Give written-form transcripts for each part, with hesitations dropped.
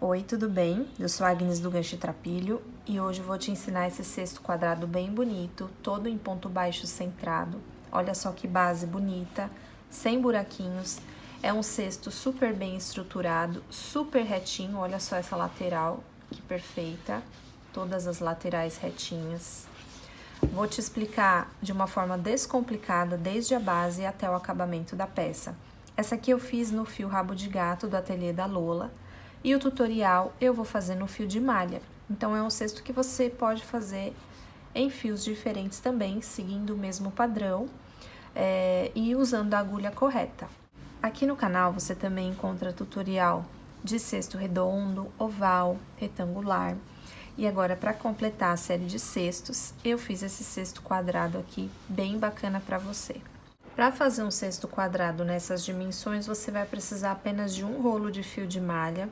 Oi, tudo bem? Eu sou a Agnes do Gancho e Trapilho e hoje eu vou te ensinar esse cesto quadrado bem bonito, todo em ponto baixo centrado. Olha só que base bonita, sem buraquinhos. É um cesto super bem estruturado, super retinho. Olha só essa lateral, que perfeita. Todas as laterais retinhas. Vou te explicar de uma forma descomplicada, desde a base até o acabamento da peça. Essa aqui eu fiz no fio rabo de gato do ateliê da Lola. E o tutorial eu vou fazer no fio de malha. Então, é um cesto que você pode fazer em fios diferentes também, seguindo o mesmo padrão e usando a agulha correta. Aqui no canal você também encontra tutorial de cesto redondo, oval, retangular. E agora, para completar a série de cestos, eu fiz esse cesto quadrado aqui, bem bacana para você. Para fazer um cesto quadrado nessas dimensões, você vai precisar apenas de um rolo de fio de malha.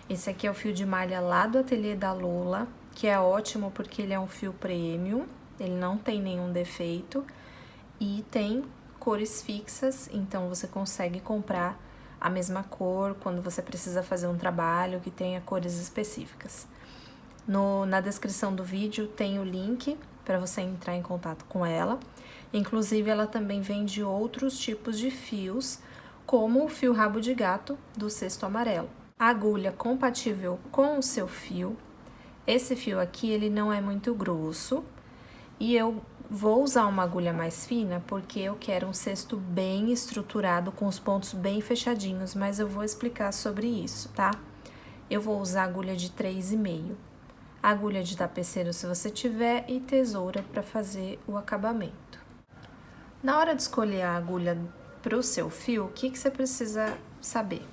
Esse aqui é o fio de malha lá do ateliê da Lola, que é ótimo porque ele é um fio premium, ele não tem nenhum defeito e tem cores fixas, então você consegue comprar a mesma cor quando você precisa fazer um trabalho que tenha cores específicas. Na descrição do vídeo tem o link para você entrar em contato com ela. Inclusive, ela também vende outros tipos de fios, como o fio rabo de gato do cesto amarelo. A agulha compatível com o seu fio. Esse fio aqui, ele não é muito grosso e eu vou usar uma agulha mais fina porque eu quero um cesto bem estruturado, com os pontos bem fechadinhos, mas eu vou explicar sobre isso, tá? Eu vou usar agulha de 3,5. Agulha de tapeceiro se você tiver e tesoura para fazer o acabamento. Na hora de escolher a agulha para o seu fio, o que você precisa saber?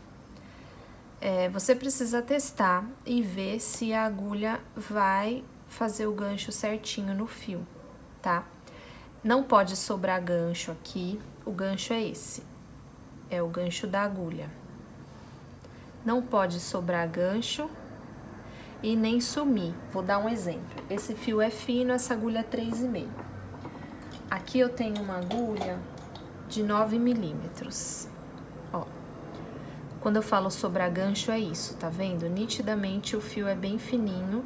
Você precisa testar e ver se a agulha vai fazer o gancho certinho no fio, tá? Não pode sobrar gancho aqui, o gancho é esse, é o gancho da agulha. Não pode sobrar gancho e nem sumir. Vou dar um exemplo. Esse fio é fino, essa agulha é 3,5. Aqui eu tenho uma agulha de 9 milímetros. Ó, quando eu falo sobrar gancho é isso, tá vendo? Nitidamente o fio é bem fininho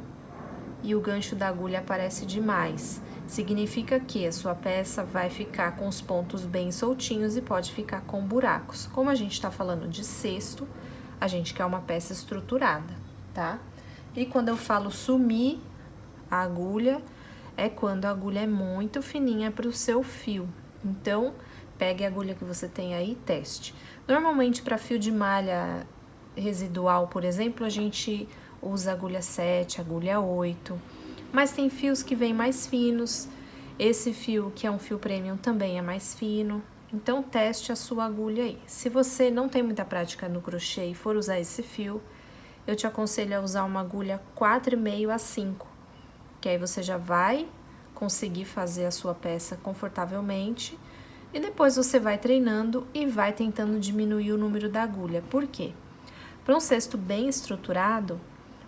e o gancho da agulha aparece demais. Significa que a sua peça vai ficar com os pontos bem soltinhos e pode ficar com buracos. Como a gente tá falando de cesto, a gente quer uma peça estruturada, tá? E quando eu falo sumir a agulha, é quando a agulha é muito fininha para o seu fio. Então, pegue a agulha que você tem aí e teste. Normalmente, para fio de malha residual, por exemplo, a gente usa agulha 7, agulha 8. Mas tem fios que vêm mais finos. Esse fio, que é um fio premium, também é mais fino. Então, teste a sua agulha aí. Se você não tem muita prática no crochê e for usar esse fio, eu te aconselho a usar uma agulha 4,5 a 5, que aí você já vai conseguir fazer a sua peça confortavelmente e depois você vai treinando e vai tentando diminuir o número da agulha. Por quê? Para um cesto bem estruturado,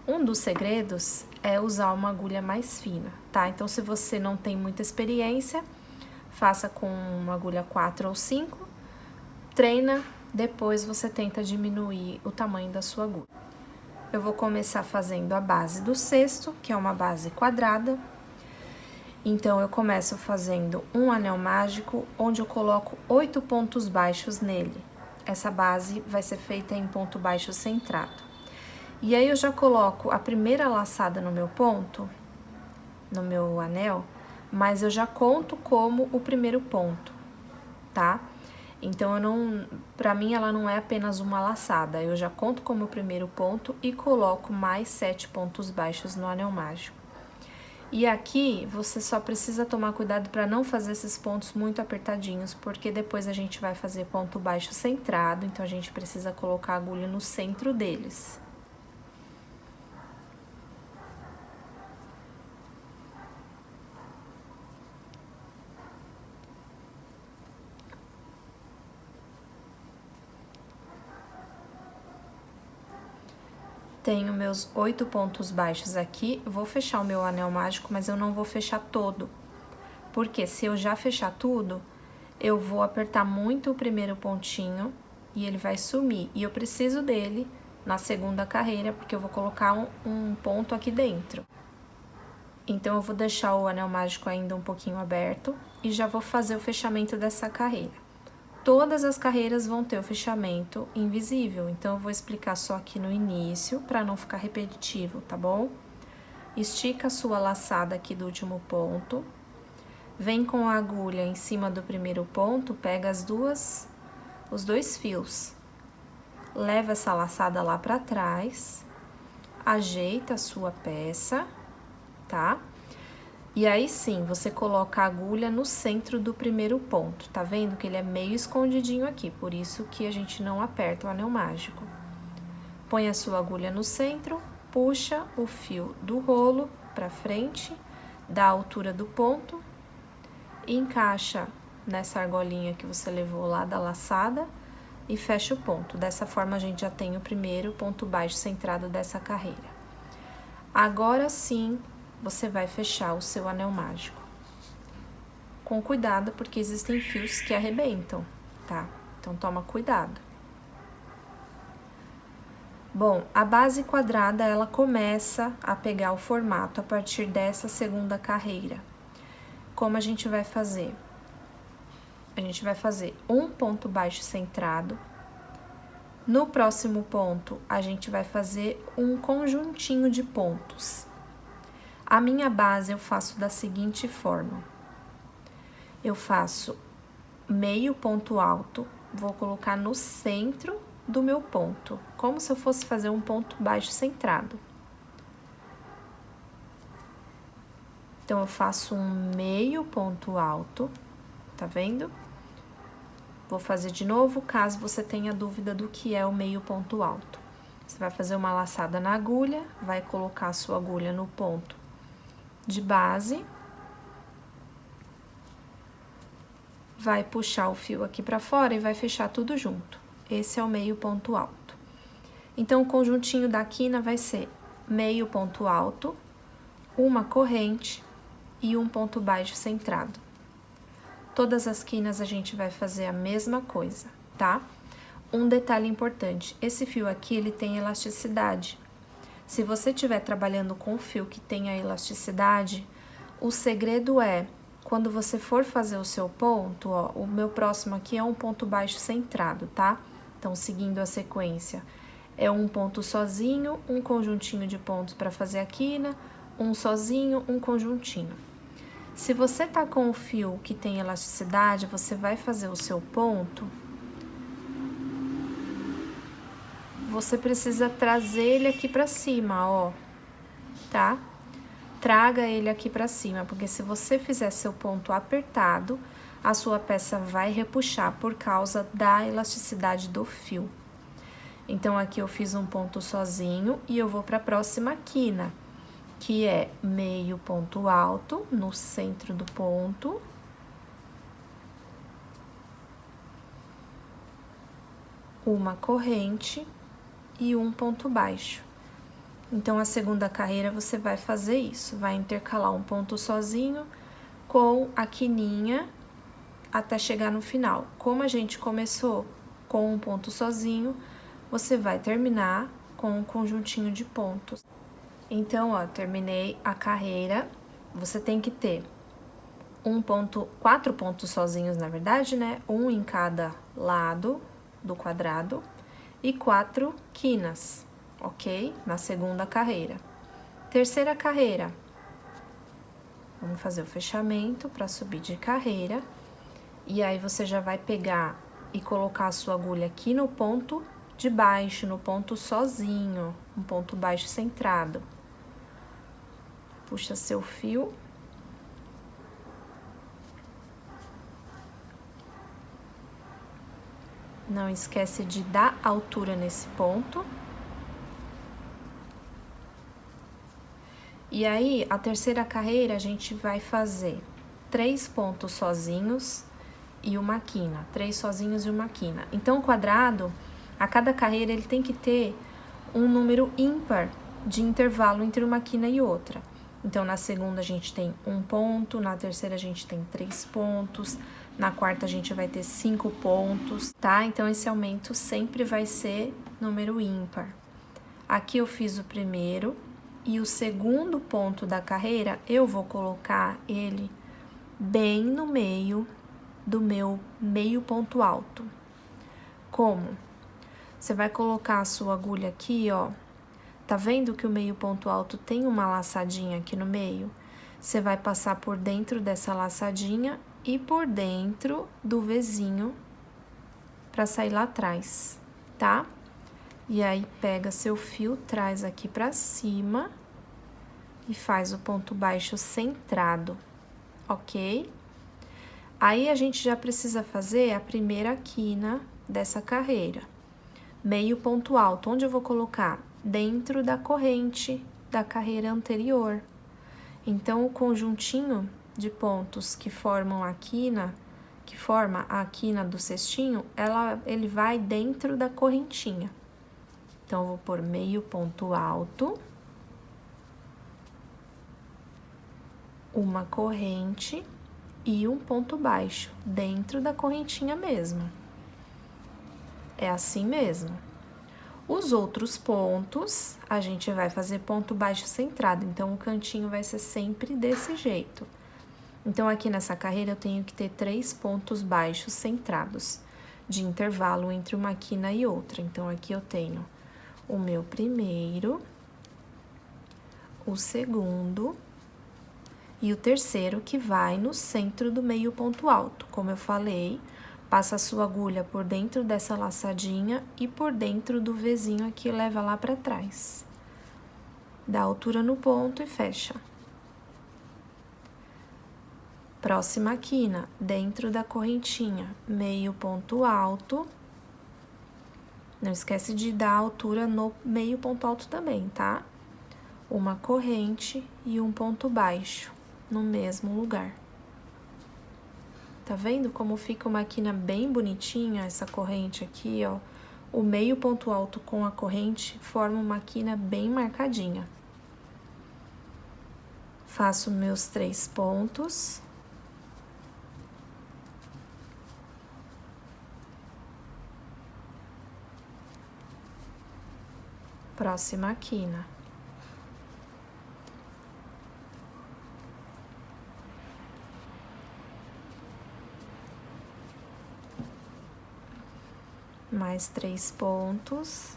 um dos segredos é usar uma agulha mais fina, tá? Então, se você não tem muita experiência, faça com uma agulha 4 ou 5, treina, depois você tenta diminuir o tamanho da sua agulha. Eu vou começar fazendo a base do cesto, que é uma base quadrada. Então, eu começo fazendo um anel mágico, onde eu coloco 8 pontos baixos nele. Essa base vai ser feita em ponto baixo centrado. E aí, eu já coloco a primeira laçada no meu ponto, no meu anel, mas eu já conto como o primeiro ponto, tá? Então, pra mim, ela não é apenas uma laçada, eu já conto como o primeiro ponto e coloco mais 7 pontos baixos no anel mágico. E aqui, você só precisa tomar cuidado para não fazer esses pontos muito apertadinhos, porque depois a gente vai fazer ponto baixo centrado, então a gente precisa colocar a agulha no centro deles. Tenho meus 8 pontos baixos aqui, vou fechar o meu anel mágico, mas eu não vou fechar todo. Porque se eu já fechar tudo, eu vou apertar muito o primeiro pontinho e ele vai sumir. E eu preciso dele na segunda carreira, porque eu vou colocar um ponto aqui dentro. Então, eu vou deixar o anel mágico ainda um pouquinho aberto e já vou fazer o fechamento dessa carreira. Todas as carreiras vão ter o fechamento invisível, então eu vou explicar só aqui no início, para não ficar repetitivo, tá bom? Estica a sua laçada aqui do último ponto, vem com a agulha em cima do primeiro ponto, pega os dois fios, leva essa laçada lá para trás, ajeita a sua peça, tá? E aí sim, você coloca a agulha no centro do primeiro ponto, tá vendo que ele é meio escondidinho aqui, por isso que a gente não aperta o anel mágico. Põe a sua agulha no centro, puxa o fio do rolo pra frente, dá a altura do ponto, encaixa nessa argolinha que você levou lá da laçada e fecha o ponto. Dessa forma, a gente já tem o primeiro ponto baixo centrado dessa carreira. Agora sim, você vai fechar o seu anel mágico. Com cuidado, porque existem fios que arrebentam, tá? Então, toma cuidado. Bom, a base quadrada, ela começa a pegar o formato a partir dessa segunda carreira. Como a gente vai fazer? A gente vai fazer um ponto baixo centrado. No próximo ponto, a gente vai fazer um conjuntinho de pontos. A minha base eu faço da seguinte forma. Eu faço meio ponto alto, vou colocar no centro do meu ponto, como se eu fosse fazer um ponto baixo centrado. Então, eu faço um meio ponto alto, tá vendo? Vou fazer de novo, caso você tenha dúvida do que é o meio ponto alto. Você vai fazer uma laçada na agulha, vai colocar a sua agulha no ponto de base, vai puxar o fio aqui pra fora e vai fechar tudo junto. Esse é o meio ponto alto. Então, o conjuntinho da quina vai ser meio ponto alto, uma corrente e um ponto baixo centrado. Todas as quinas a gente vai fazer a mesma coisa, tá? Um detalhe importante, esse fio aqui, ele tem elasticidade. Se você estiver trabalhando com fio que tenha elasticidade, o segredo é, quando você for fazer o seu ponto, ó, o meu próximo aqui é um ponto baixo centrado, tá? Então, seguindo a sequência, é um ponto sozinho, um conjuntinho de pontos para fazer a quina, um sozinho, um conjuntinho. Se você tá com o fio que tem elasticidade, você vai fazer o seu ponto, você precisa trazer ele aqui pra cima, ó, tá? Traga ele aqui pra cima, porque se você fizer seu ponto apertado, a sua peça vai repuxar por causa da elasticidade do fio. Então, aqui eu fiz um ponto sozinho e eu vou pra próxima quina, que é meio ponto alto no centro do ponto. Uma corrente e um ponto baixo. Então, a segunda carreira você vai fazer isso, vai intercalar um ponto sozinho com a quininha até chegar no final. Como a gente começou com um ponto sozinho, você vai terminar com um conjuntinho de pontos. Então, ó, terminei a carreira, você tem que ter quatro pontos sozinhos, na verdade, né? Um em cada lado do quadrado e 4 quinas, ok? Na segunda carreira. Terceira carreira, vamos fazer o fechamento para subir de carreira. E aí, você já vai pegar e colocar a sua agulha aqui no ponto de baixo, no ponto sozinho, um ponto baixo centrado. Puxa seu fio. Não esquece de dar altura nesse ponto. E aí, a terceira carreira, a gente vai fazer 3 pontos sozinhos e uma quina. 3 sozinhos e uma quina. Então, o quadrado, a cada carreira, ele tem que ter um número ímpar de intervalo entre uma quina e outra. Então, na segunda, a gente tem 1 ponto, na terceira, a gente tem 3 pontos, na quarta, a gente vai ter 5 pontos, tá? Então, esse aumento sempre vai ser número ímpar. Aqui eu fiz o primeiro e o segundo ponto da carreira, eu vou colocar ele bem no meio do meu meio ponto alto. Como? Você vai colocar a sua agulha aqui, ó. Tá vendo que o meio ponto alto tem uma laçadinha aqui no meio? Você vai passar por dentro dessa laçadinha e por dentro do Vzinho pra sair lá atrás, tá? E aí, pega seu fio, traz aqui pra cima e faz o ponto baixo centrado, ok? Aí, a gente já precisa fazer a primeira quina dessa carreira. Meio ponto alto, onde eu vou colocar? Dentro da corrente da carreira anterior. Então, o conjuntinho de pontos que formam a quina, que forma a quina do cestinho, ele vai dentro da correntinha. Então, eu vou pôr meio ponto alto, uma corrente e um ponto baixo, dentro da correntinha mesmo. É assim mesmo. Os outros pontos, a gente vai fazer ponto baixo centrado, então, o cantinho vai ser sempre desse jeito. Então, aqui nessa carreira, eu tenho que ter 3 pontos baixos centrados, de intervalo entre uma quina e outra. Então, aqui eu tenho o meu primeiro, o segundo e o terceiro, que vai no centro do meio ponto alto. Como eu falei, passa a sua agulha por dentro dessa laçadinha e por dentro do Vzinho aqui, leva lá pra trás. Dá altura no ponto e fecha. Próxima quina, dentro da correntinha, meio ponto alto. Não esquece de dar altura no meio ponto alto também, tá? Uma corrente e um ponto baixo no mesmo lugar. Tá vendo como fica uma quina bem bonitinha, essa corrente aqui, ó? O meio ponto alto com a corrente forma uma quina bem marcadinha. Faço meus 3 pontos. Próxima quina. Mais 3 pontos.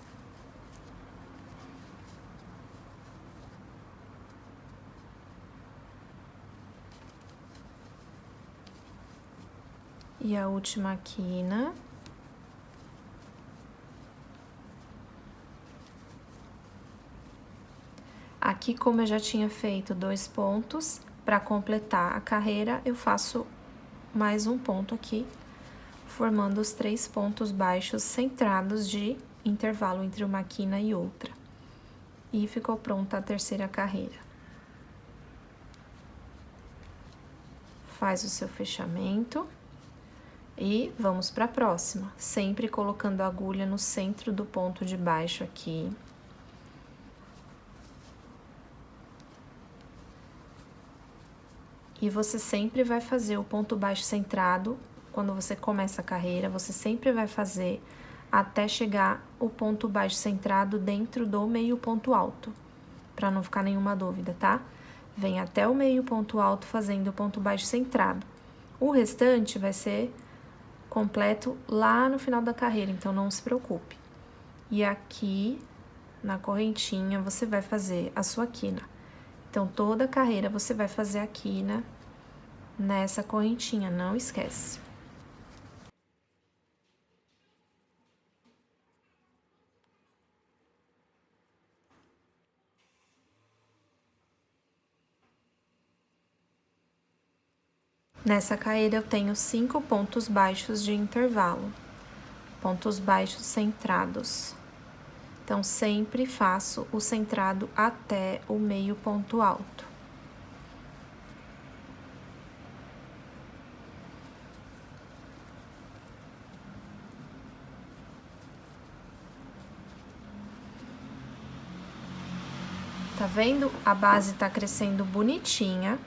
E a última quina. Aqui, como eu já tinha feito 2 pontos, para completar a carreira, eu faço mais um ponto aqui, formando os 3 pontos baixos centrados de intervalo entre uma quina e outra. E ficou pronta a terceira carreira. Faz o seu fechamento e vamos para a próxima, sempre colocando a agulha no centro do ponto de baixo aqui. E você sempre vai fazer o ponto baixo centrado, quando você começa a carreira, você sempre vai fazer até chegar o ponto baixo centrado dentro do meio ponto alto, para não ficar nenhuma dúvida, tá? Vem até o meio ponto alto fazendo o ponto baixo centrado. O restante vai ser completo lá no final da carreira, então não se preocupe. E aqui, na correntinha, você vai fazer a sua quina. Então, toda a carreira você vai fazer a quina nessa correntinha, não esquece. Nessa carreira, eu tenho 5 pontos baixos de intervalo, pontos baixos centrados. Então, sempre faço o centrado até o meio ponto alto. Tá vendo? A base tá crescendo bonitinha.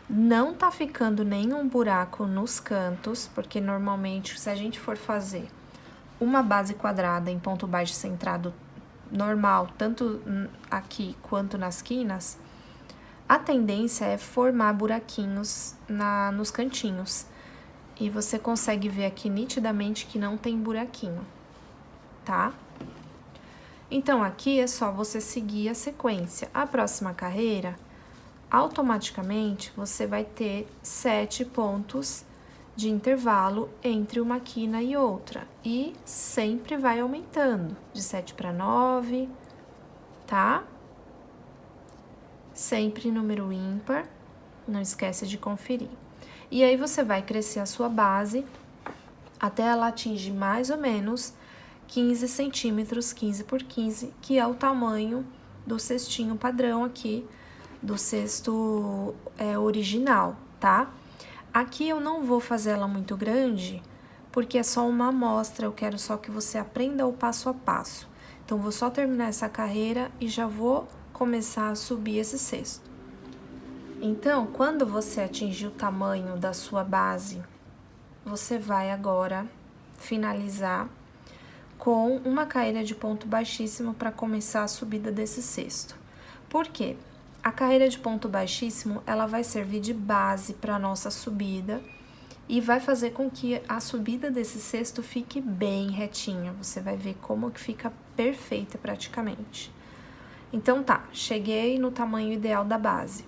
Não tá ficando nenhum buraco nos cantos, porque normalmente, se a gente for fazer uma base quadrada em ponto baixo centrado normal, tanto aqui quanto nas quinas, a tendência é formar buraquinhos nos cantinhos. E você consegue ver aqui nitidamente que não tem buraquinho, tá? Então, aqui é só você seguir a sequência. A próxima carreira, automaticamente, você vai ter 7 pontos de intervalo entre uma quina e outra. E sempre vai aumentando, de 7 para 9, tá? Sempre número ímpar, não esquece de conferir. E aí, você vai crescer a sua base até ela atingir mais ou menos 15 centímetros, 15 por 15, que é o tamanho do cestinho padrão aqui, do cesto original, tá? Aqui eu não vou fazer ela muito grande, porque é só uma amostra, eu quero só que você aprenda o passo a passo. Então, vou só terminar essa carreira e já vou começar a subir esse cesto. Então, quando você atingir o tamanho da sua base, você vai agora finalizar com uma carreira de ponto baixíssimo para começar a subida desse cesto. Por quê? A carreira de ponto baixíssimo, ela vai servir de base para a nossa subida e vai fazer com que a subida desse cesto fique bem retinha. Você vai ver como que fica perfeita praticamente. Então tá, cheguei no tamanho ideal da base.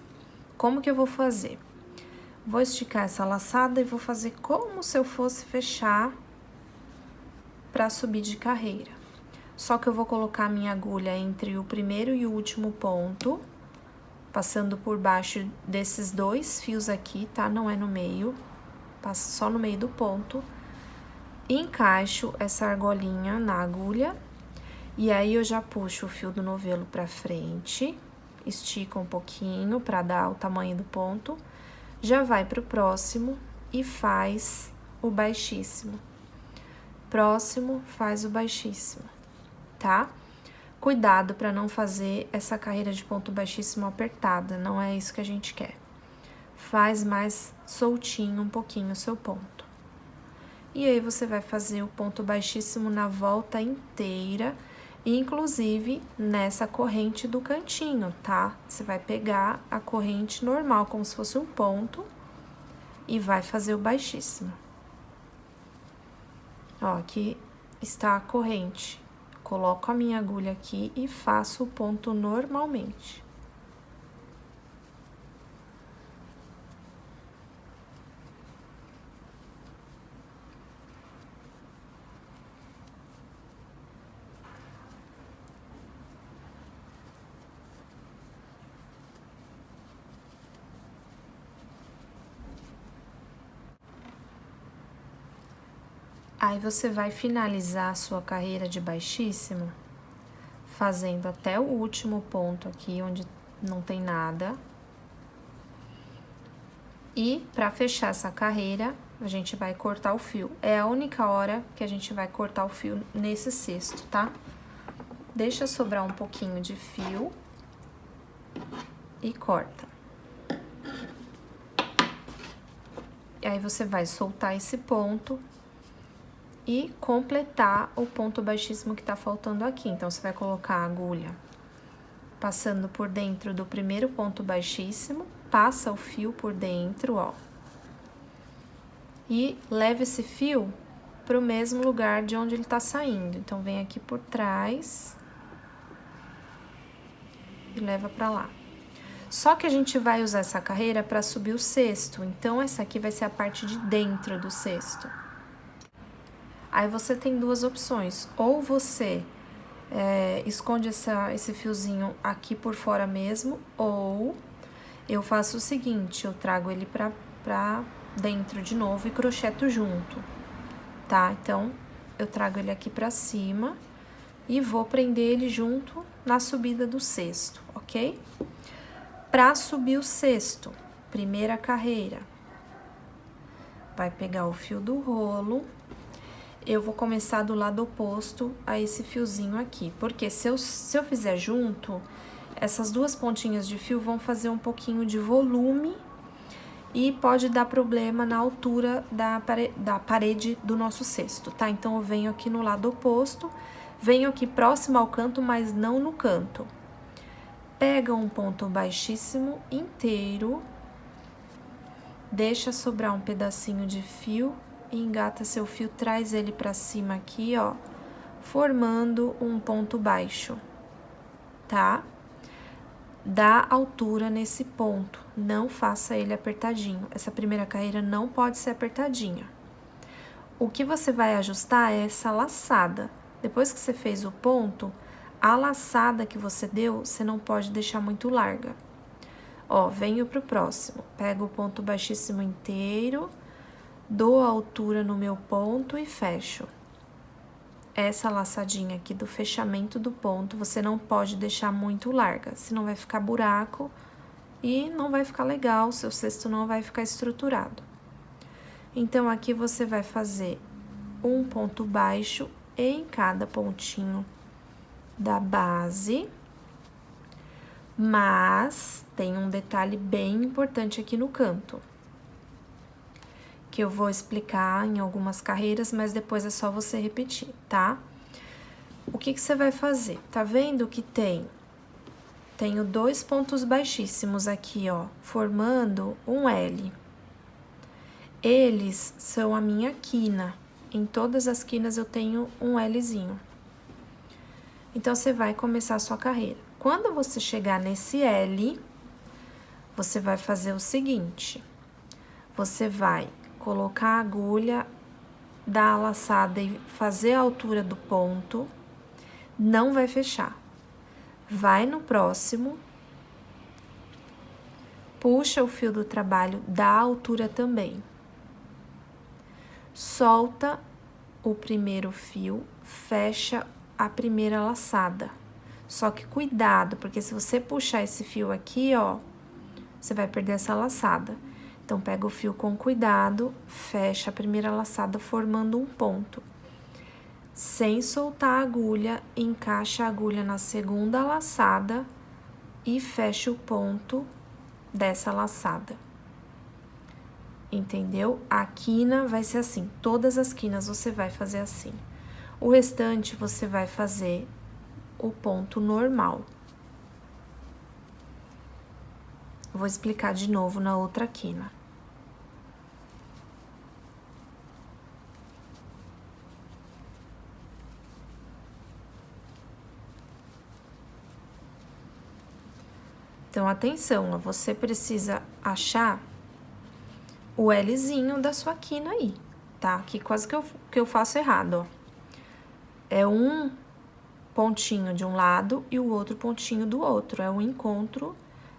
Como que eu vou fazer? Vou esticar essa laçada e vou fazer como se eu fosse fechar para subir de carreira. Só que eu vou colocar a minha agulha entre o primeiro e o último ponto, passando por baixo desses 2 fios aqui, tá? Não é no meio, passa só no meio do ponto. Encaixo essa argolinha na agulha e aí eu já puxo o fio do novelo pra frente, estica um pouquinho para dar o tamanho do ponto, já vai pro próximo e faz o baixíssimo. Próximo, faz o baixíssimo, tá? Cuidado para não fazer essa carreira de ponto baixíssimo apertada, não é isso que a gente quer. Faz mais soltinho um pouquinho o seu ponto. E aí, você vai fazer o ponto baixíssimo na volta inteira, inclusive nessa corrente do cantinho, tá? Você vai pegar a corrente normal, como se fosse um ponto, e vai fazer o baixíssimo. Ó, aqui está a corrente. Coloco a minha agulha aqui e faço o ponto normalmente. Aí, você vai finalizar a sua carreira de baixíssimo, fazendo até o último ponto aqui, onde não tem nada. E, para fechar essa carreira, a gente vai cortar o fio. É a única hora que a gente vai cortar o fio nesse cesto, tá? Deixa sobrar um pouquinho de fio e corta. E aí, você vai soltar esse ponto e completar o ponto baixíssimo que tá faltando aqui. Então, você vai colocar a agulha passando por dentro do primeiro ponto baixíssimo, passa o fio por dentro, ó. E leva esse fio pro mesmo lugar de onde ele tá saindo. Então, vem aqui por trás e leva pra lá. Só que a gente vai usar essa carreira pra subir o cesto. Então, essa aqui vai ser a parte de dentro do cesto. Aí, você tem 2 opções. Ou você esconde esse fiozinho aqui por fora mesmo, ou eu faço o seguinte, eu trago ele pra dentro de novo e crocheto junto, tá? Então, eu trago ele aqui pra cima e vou prender ele junto na subida do cesto, ok? Pra subir o cesto, primeira carreira, vai pegar o fio do rolo. Eu vou começar do lado oposto a esse fiozinho aqui, porque se eu fizer junto, essas 2 pontinhas de fio vão fazer um pouquinho de volume e pode dar problema na altura da parede do nosso cesto, tá? Então, eu venho aqui no lado oposto, Venho aqui próximo ao canto, mas não no canto. Pega um ponto baixíssimo inteiro, deixa sobrar um pedacinho de fio e engata seu fio, traz ele pra cima aqui, ó, formando um ponto baixo, tá? Dá altura nesse ponto, não faça ele apertadinho. Essa primeira carreira não pode ser apertadinha. O que você vai ajustar é essa laçada. Depois que você fez o ponto, a laçada que você deu, você não pode deixar muito larga. Ó, venho pro próximo. Pego o ponto baixíssimo inteiro, dou a altura no meu ponto e fecho. Essa laçadinha aqui do fechamento do ponto, você não pode deixar muito larga, senão vai ficar buraco e não vai ficar legal, seu cesto não vai ficar estruturado. Então, aqui você vai fazer um ponto baixo em cada pontinho da base, mas tem um detalhe bem importante aqui no canto, que eu vou explicar em algumas carreiras, mas depois é só você repetir, tá? O que você vai fazer? Tá vendo que tenho 2 pontos baixíssimos aqui, ó, formando um L. Eles são a minha quina. Em todas as quinas eu tenho um Lzinho. Então, você vai começar a sua carreira. Quando você chegar nesse L, você vai fazer o seguinte. Você vai colocar a agulha, dar a laçada e fazer a altura do ponto. Não vai fechar. Vai no próximo. Puxa o fio do trabalho, dá a altura também. Solta o primeiro fio, fecha a primeira laçada. Só que cuidado, porque se você puxar esse fio aqui, ó, você vai perder essa laçada. Então, pega o fio com cuidado, fecha a primeira laçada formando um ponto. Sem soltar a agulha, encaixa a agulha na segunda laçada e fecha o ponto dessa laçada. Entendeu? A quina vai ser assim, todas as quinas você vai fazer assim. O restante você vai fazer o ponto normal. Vou explicar de novo na outra quina. Então, atenção, você precisa achar o Lzinho da sua quina aí, tá? Aqui quase que eu faço errado, ó. É um pontinho de um lado e o outro pontinho do outro, é o encontro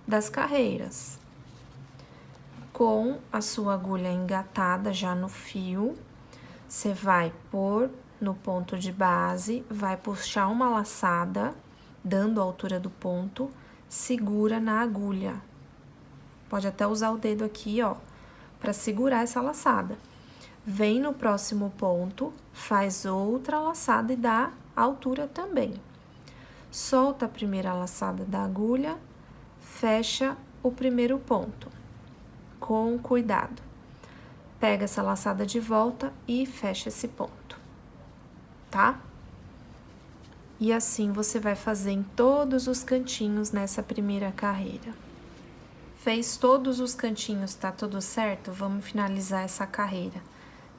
das carreiras. Com a sua agulha engatada já no fio, você vai pôr no ponto de base, vai puxar uma laçada, dando a altura do ponto, segura na agulha. Pode até usar o dedo aqui, ó, para segurar essa laçada. Vem no próximo ponto, faz outra laçada e dá a altura também. Solta a primeira laçada da agulha, fecha o primeiro ponto, com cuidado. Pega essa laçada de volta e fecha esse ponto, tá? E assim você vai fazer em todos os cantinhos nessa primeira carreira. Fez todos os cantinhos, tá tudo certo? Vamos finalizar essa carreira.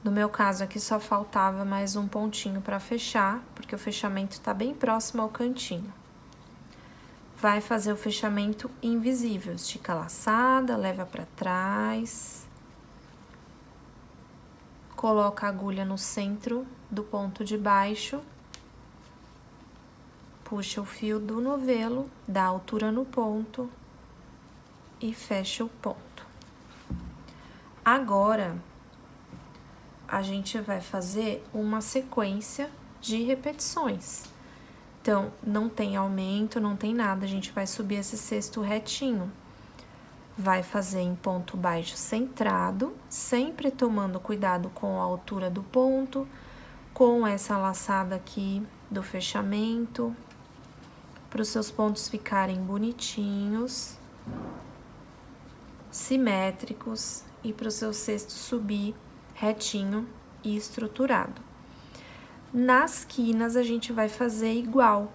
No meu caso aqui só faltava mais um pontinho para fechar, porque o fechamento tá bem próximo ao cantinho. Vai fazer o fechamento invisível, estica a laçada, leva para trás. Coloca a agulha no centro do ponto de baixo. Puxa o fio do novelo, dá altura no ponto e fecha o ponto. Agora, a gente vai fazer uma sequência de repetições. Então, não tem aumento, não tem nada, a gente vai subir esse cesto retinho. Vai fazer em ponto baixo centrado, sempre tomando cuidado com a altura do ponto, com essa laçada aqui do fechamento, para os seus pontos ficarem bonitinhos, simétricos e para o seu cesto subir retinho e estruturado. Nas quinas, a gente vai fazer igual,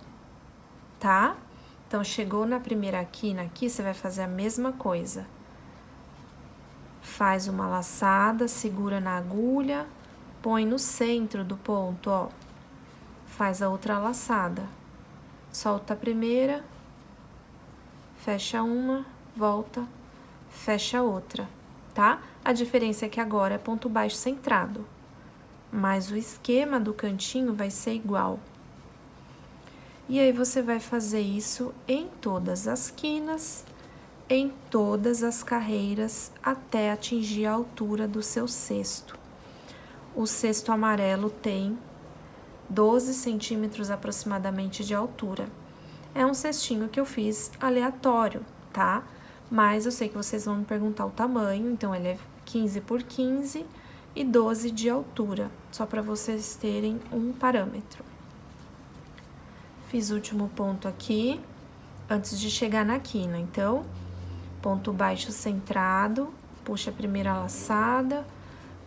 tá? Então, chegou na primeira quina aqui, você vai fazer a mesma coisa. Faz uma laçada, segura na agulha, põe no centro do ponto, ó. Faz a outra laçada. Solta a primeira, fecha uma, volta, fecha a outra, tá? A diferença é que agora é ponto baixo centrado, mas o esquema do cantinho vai ser igual. E aí, você vai fazer isso em todas as quinas, em todas as carreiras, até atingir a altura do seu cesto. O cesto amarelo tem 12 centímetros aproximadamente de altura. É um cestinho que eu fiz aleatório, tá? Mas eu sei que vocês vão me perguntar o tamanho, então ele é 15 por 15 e 12 de altura, só para vocês terem um parâmetro. Fiz o último ponto aqui, antes de chegar na quina, então, ponto baixo centrado, puxa a primeira laçada,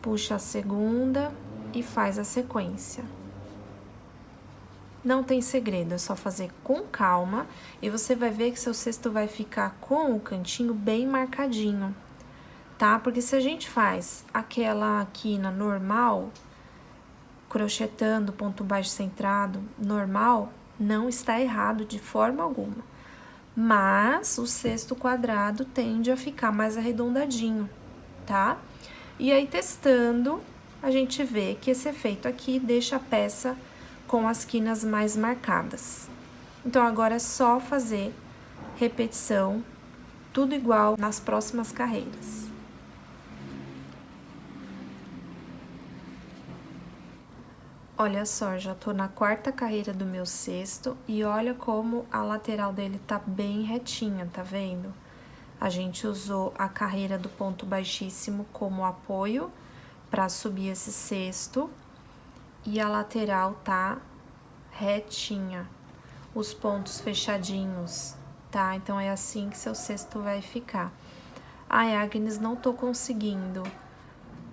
puxa a segunda e faz a sequência. Não tem segredo, é só fazer com calma e você vai ver que seu cesto vai ficar com o cantinho bem marcadinho, tá? Porque se a gente faz aquela quina normal, crochetando ponto baixo centrado normal, não está errado de forma alguma. Mas o cesto quadrado tende a ficar mais arredondadinho, tá? E aí, testando, a gente vê que esse efeito aqui deixa a peça com as quinas mais marcadas. Então, agora é só fazer repetição, tudo igual nas próximas carreiras. Olha só, já tô na quarta carreira do meu cesto e olha como a lateral dele tá bem retinha, tá vendo? A gente usou a carreira do ponto baixíssimo como apoio para subir esse cesto e a lateral tá retinha, os pontos fechadinhos, tá? Então, é assim que seu cesto vai ficar. Ai, Agnes, não tô conseguindo.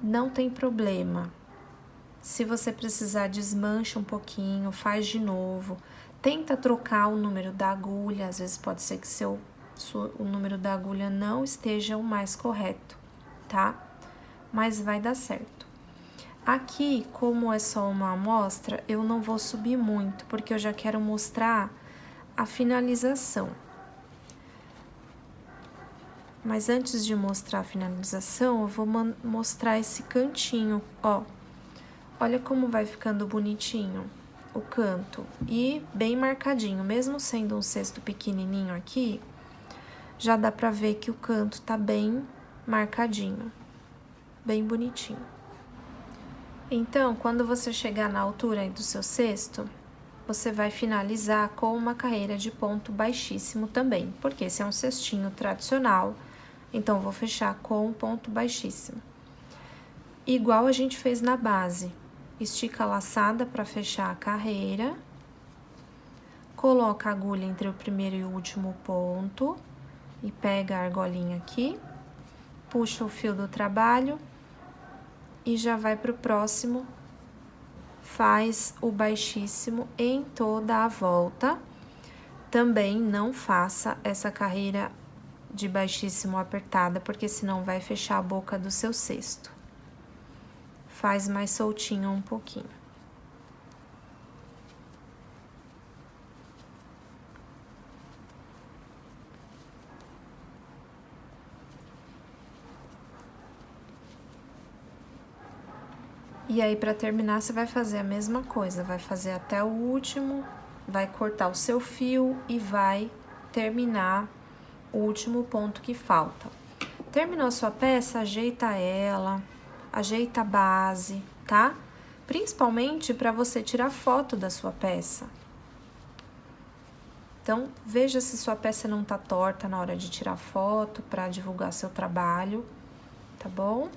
Não tem problema. Se você precisar, desmancha um pouquinho, faz de novo. Tenta trocar o número da agulha, às vezes pode ser que o número da agulha não esteja o mais correto, tá? Mas vai dar certo. Aqui, como é só uma amostra, eu não vou subir muito, porque eu já quero mostrar a finalização. Mas antes de mostrar a finalização, eu vou mostrar esse cantinho, ó. Olha como vai ficando bonitinho o canto e bem marcadinho, mesmo sendo um cesto pequenininho aqui, já dá pra ver que o canto tá bem marcadinho, bem bonitinho. Então, quando você chegar na altura aí do seu cesto, você vai finalizar com uma carreira de ponto baixíssimo também, porque esse é um cestinho tradicional, então vou fechar com ponto baixíssimo. Igual a gente fez na base. Estica a laçada para fechar a carreira, coloca a agulha entre o primeiro e o último ponto e pega a argolinha aqui, puxa o fio do trabalho e já vai pro próximo, faz o baixíssimo em toda a volta. Também não faça essa carreira de baixíssimo apertada, porque senão vai fechar a boca do seu cesto. Faz mais soltinho um pouquinho. E aí, para terminar, você vai fazer a mesma coisa, vai fazer até o último, vai cortar o seu fio e vai terminar o último ponto que falta. Terminou a sua peça, ajeita ela, ajeita a base, tá? Principalmente para você tirar foto da sua peça. Então, veja se sua peça não tá torta na hora de tirar foto para divulgar seu trabalho, tá bom?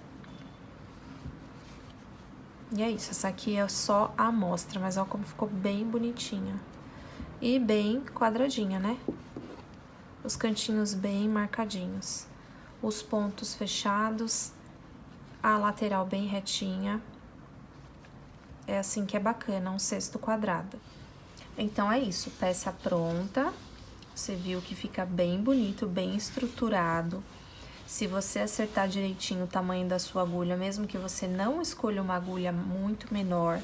E é isso, essa aqui é só a amostra, mas olha como ficou bem bonitinha. E bem quadradinha, né? Os cantinhos bem marcadinhos. Os pontos fechados, a lateral bem retinha. É assim que é bacana um cesto quadrado. Então, é isso, peça pronta. Você viu que fica bem bonito, bem estruturado. Se você acertar direitinho o tamanho da sua agulha, mesmo que você não escolha uma agulha muito menor,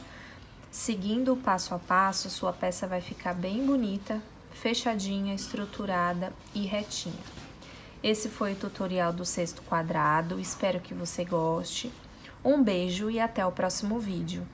seguindo o passo a passo, sua peça vai ficar bem bonita, fechadinha, estruturada e retinha. Esse foi o tutorial do cesto quadrado, espero que você goste. Um beijo e até o próximo vídeo.